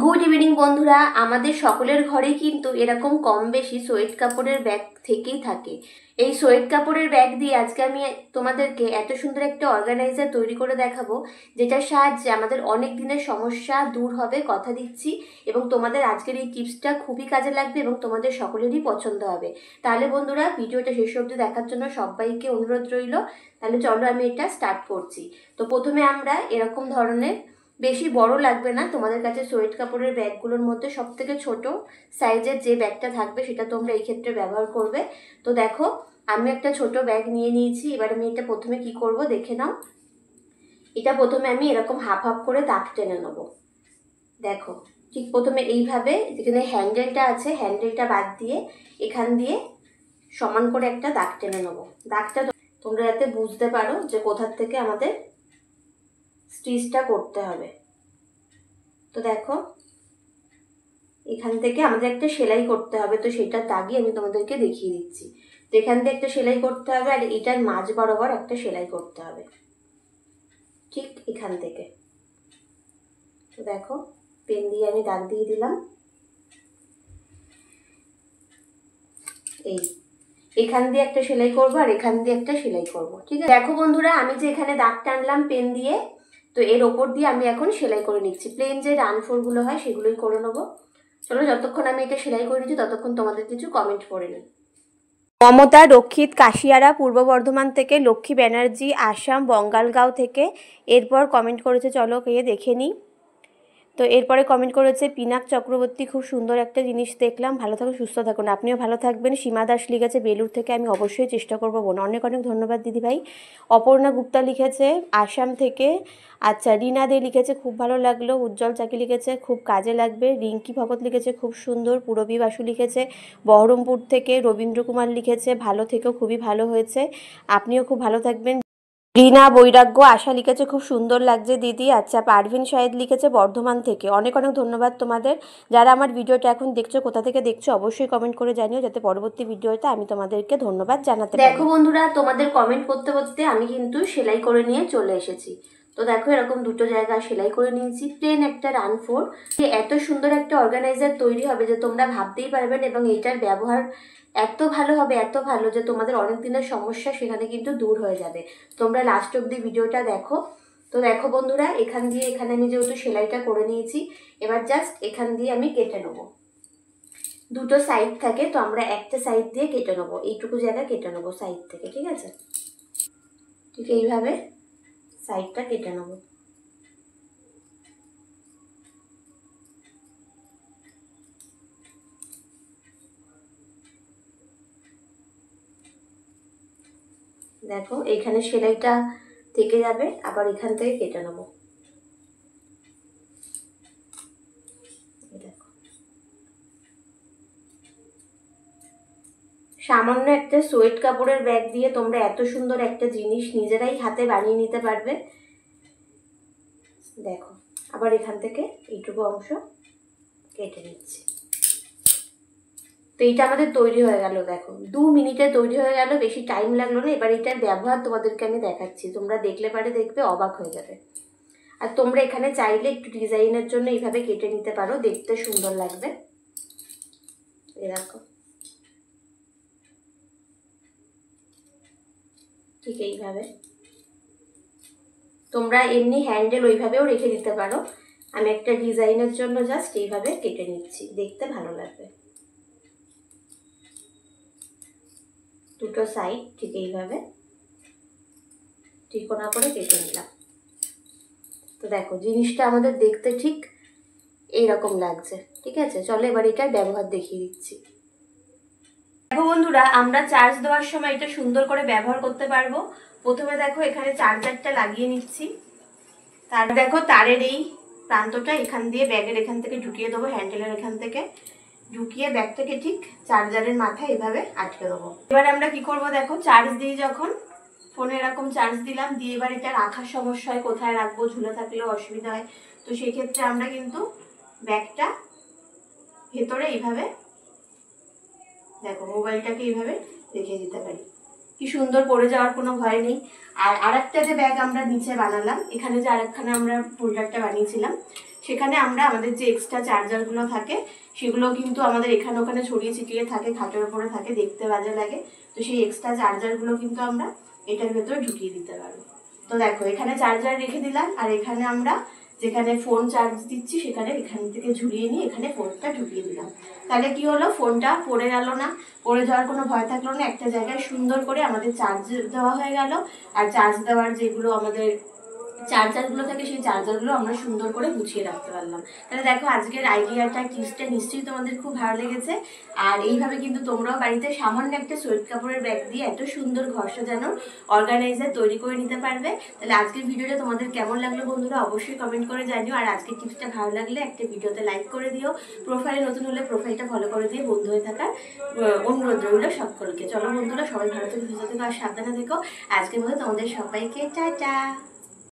Good evening বন্ধুরা, আমাদের সকলের ঘরেই কিন্তু এরকম কম বেশি সোয়েট কাপড়ের ব্যাগ থেকেই থাকে। এই সোয়েট কাপড়ের ব্যাগ দিয়ে আজকে আমি তোমাদেরকে এত সুন্দর একটা অর্গানাইজার তৈরি করে দেখাবো, যেটার সাহায্যে আমাদের অনেক দিনের সমস্যা দূর হবে, কথা দিচ্ছি। এবং তোমাদের আজকের এই টিপসটা খুবই কাজে লাগবে এবং তোমাদের সকলেরই পছন্দ হবে। তাহলে বন্ধুরা, ভিডিওটা শেষ অবধি দেখার জন্য সবাইকে অনুরোধ রইল। তাহলে চলো আমি এটা স্টার্ট করছি। তো প্রথমে আমরা এরকম ধরনের, বেশি বড় লাগবে না, তোমাদের কাছে সোয়েট কাপড়ের ব্যাগগুলোর মধ্যে সব থেকে ছোট সাইজের যে ব্যাগটা থাকবে সেটা তোমরা এই ক্ষেত্রে ব্যবহার করবে। তো দেখো, আমি একটা ছোট ব্যাগ নিয়ে নিয়েছি। এবার আমি এটা প্রথমে কি করব দেখে নাও। এটা প্রথমে আমি এরকম হাফ হাফ করে দাগ টেনে নেব। দেখো, ঠিক প্রথমে এইভাবে যেখানে হ্যান্ডেলটা আছে হ্যান্ডেলটা বাদ দিয়ে এখান দিয়ে সমান করে একটা দাগ টেনে নেব। দাগটা তোমরা যাতে বুঝতে পারো যে কোথার থেকে আমাদের স্টিচটা করতে হবে। তো দেখো, এখান থেকে আমাদের একটা সেলাই করতে হবে, তো সেটার দাগই আমি তোমাদেরকে দেখিয়ে দিচ্ছি। তো এখান থেকে একটা সেলাই করতে হবে আর এটার মাঝ বরাবর একটা সেলাই করতে হবে, ঠিক এখান থেকে। তো দেখো, পেন দিয়ে আমি দাগ দিয়ে দিলাম। এখান দিয়ে একটা সেলাই করবো আর এখান দিয়ে একটা সেলাই করবো, ঠিক আছে। দেখো বন্ধুরা, আমি যে এখানে দাগ টানলাম পেন দিয়ে, তো এর ওপর দিয়ে আমি এখন সেলাই করে নিচ্ছি। প্লেন যে রান ফোরগুলো হয় সেগুলোই করে নেবো। চলো, যতক্ষণ আমি এটা সেলাই করে নিচ্ছি ততক্ষণ তোমাদের কিছু কমেন্ট করে নিই। মমতা রক্ষিত কাশিয়ারা পূর্ব বর্ধমান থেকে, লক্ষ্মী ব্যানার্জি আসাম বঙ্গালগাঁও থেকে এরপর কমেন্ট করেছে, চলো কে দেখে নিই। তো এরপরে কমেন্ট করেছে পিনাক চক্রবর্তী, খুব সুন্দর একটা জিনিস দেখলাম, ভালো থাকুন সুস্থ থাকুন। আপনিও ভালো থাকবেন। সীমা দাস লিখেছে বেলুর থেকে, আমি অবশ্যই চেষ্টা করবো বোন। অনেক অনেক ধন্যবাদ দিদিভাই। অপর্ণা গুপ্তা লিখেছে আসাম থেকে। আচ্ছা, রিনা দে লিখেছে খুব ভালো লাগলো। উজ্জ্বল চাকি লিখেছে খুব কাজে লাগবে। রিঙ্কি ভগত লিখেছে খুব সুন্দর। পুরবী বাসু লিখেছে বহরমপুর থেকে। রবীন্দ্র কুমার লিখেছে ভালো থেকেও, খুবই ভালো হয়েছে, আপনিও খুব ভালো থাকবেন। রিনা বৈরাগ্য আশা লিখেছে খুব সুন্দর লাগছে দিদি। আচ্ছা, পারভিন শাহেদ লিখেছে বর্ধমান থেকে। অনেক অনেক ধন্যবাদ তোমাদের। যারা আমার ভিডিওটা এখন দেখছো, কোথা থেকে দেখছো অবশ্যই কমেন্ট করে জানিও, যাতে পরবর্তী ভিডিওতে আমি তোমাদেরকে ধন্যবাদ জানাতে পারি। দেখো বন্ধুরা, তোমাদের কমেন্ট করতে করতে আমি কিন্তু সেলাই করে নিয়ে চলে এসেছি। তো দেখো, এরকম দুটো জায়গা সেলাই করে নিয়েছি। প্লেন একটা রান ফোর, এত সুন্দর একটা অর্গানাইজার তৈরি হবে যে তোমরা ভাবতেই পারবেন। এবং এইটার ব্যবহার এত ভালো হবে, এত ভালো যে তোমাদের অনেক দিনের সমস্যা সেখানে কিন্তু দূর হয়ে যাবে। তোমরা লাস্ট অব্দি ভিডিওটা দেখো। তো দেখো বন্ধুরা, এখান দিয়ে এখানে আমি যেহেতু সেলাইটা করে নিয়েছি, এবার জাস্ট এখান দিয়ে আমি কেটে নেব। দুটো সাইড থাকে, তো আমরা একটা সাইড দিয়ে কেটে নেবো, এইটুকু জায়গা কেটে নেবো সাইড থেকে, ঠিক আছে। ঠিক এইভাবে সাইডটা কেটে নেবো। দেখো, এখানে সেলাইটা থেকে যাবে, আবার এখান থেকে কেটে নেব। দেখো, সামান্য একটা সোয়েট কাপড়ের ব্যাগ দিয়ে তোমরা এত সুন্দর একটা জিনিস নিজেরাই হাতে বানিয়ে নিতে পারবে। দেখো, আবার এখান থেকে এইটুকু অংশ কেটে নিচ্ছি। তো এইটা আমাদের তৈরি হয়ে গেল। দেখো, 2 মিনিটে তৈরি হয়ে গেল, বেশি টাইম লাগলো না। এবার এটার ব্যবহার তোমাদেরকে আমি দেখাচ্ছি, তোমরা দেখলে পারে দেখবে অবাক হয়ে যাবে। আর তোমরা এখানে চাইলে একটু ডিজাইনের জন্য এইভাবে কেটে নিতে পারো, দেখতে সুন্দর লাগবে। এই দেখো, ঠিক এইভাবে তোমরা এমনি হ্যান্ডেল ওইভাবেও রেখে দিতে পারো। আমি একটা ডিজাইনের জন্য জাস্ট এইভাবে কেটে নিচ্ছি, দেখতে ভালো লাগবে। দুটো সাইড ঠিক এইভাবে ত্রিকোণা করে কেটে নিলাম। তো দেখো, জিনিসটা আমাদের দেখতে ঠিক এইরকম লাগছে, ঠিক আছে। চলো এবার এটার ব্যবহার দেখিয়ে দিচ্ছি। দেখো বন্ধুরা, আমরা চার্জ দেওয়ার সময় এটা সুন্দর করে ব্যবহার করতে পারবো। প্রথমে দেখো, এখানে চার্জারটা লাগিয়ে নিচ্ছি। তার দেখো, তারের এই প্রান্তটা এখান দিয়ে ব্যাগের এখান থেকে ঢুকিয়ে দেবো, হ্যান্ডেলের এখান থেকে ঢুকিয়ে ব্যাগটাকে ঠিক চার্জারের মাথায় এভাবে আটকে দেবো। এবার আমরা কি করব, দেখো, চার্জ দিয়ে যখন ফোনে এরকম চার্জ দিলাম, দিয়ে এবার এটা রাখার সমস্যা হয়, কোথায় রাখবো, ঝুলে থাকলেও অসুবিধা হয়। তো সেই ক্ষেত্রে আমরা কিন্তু ব্যাগটা ভেতরে এইভাবে, দেখো, মোবাইলটাকে এইভাবে রেখে দিতে পারি। কি সুন্দর, পড়ে যাওয়ার কোনো ভয় নেই। আর আরেকটা যে ব্যাগ আমরা নিচে বানালাম, এখানে যে আরেকখানে আমরা হোল্ডারটা বানিয়েছিলাম, সেখানে আমরা আমাদের যে এক্সট্রা চার্জারগুলো থাকে সেগুলো কিন্তু আমাদের এখানে ওখানে ছড়িয়ে ছিটিয়ে থাকে, খাটের উপরে থাকে, দেখতে বাজে লাগে। তো সেই এক্সট্রা চার্জারগুলো কিন্তু আমরা এটার ভেতরে ঢুকিয়ে দিতে পারবো। তো দেখো এখানে চার্জার রেখে দিলাম, আর এখানে আমরা যেখানে ফোন চার্জ দিচ্ছি সেখানে এখান থেকে ঝুলিয়ে নিয়ে এখানে ফোনটা ঢুকিয়ে দিলাম। তাহলে কি হলো, ফোনটা পড়ে গেল না, পড়ে যাওয়ার কোনো ভয় থাকলো না, একটা জায়গায় সুন্দর করে আমাদের চার্জ দেওয়া হয়ে গেল। আর চার্জ দেওয়ার যেগুলো আমাদের চার্জারগুলো থাকে সেই চার্জারগুলো আমরা সুন্দর করে গুছিয়ে রাখতে পারলাম। তাহলে দেখো আজকের আইডিয়াটা, টিপসটা নিশ্চয়ই তোমাদের খুব ভালো লেগেছে। আর এইভাবে কিন্তু তোমরাও বাড়িতে সামান্য একটা সোয়েট কাপড়ের ব্যাগ দিয়ে এত সুন্দর ঘর সাজানোর অর্গানাইজার তৈরি করে নিতে পারবে। তাহলে আজকের ভিডিওটা তোমাদের কেমন লাগলো বন্ধুরা অবশ্যই কমেন্ট করে জানিও। আর আজকের টিপসটা ভালো লাগলে একটা ভিডিওতে লাইক করে দিও, প্রোফাইলে নতুন হলে প্রোফাইলটা ফলো করে দিয়ে বন্ধু হয়ে থাকার অনুরোধ রইল সকলকে। চলো বন্ধুরা, সবাই ভালো থেকে সুস্থ থেকো আর সাবধানে থেকো। আজকের মতো তোমাদের সবাইকে টাটা।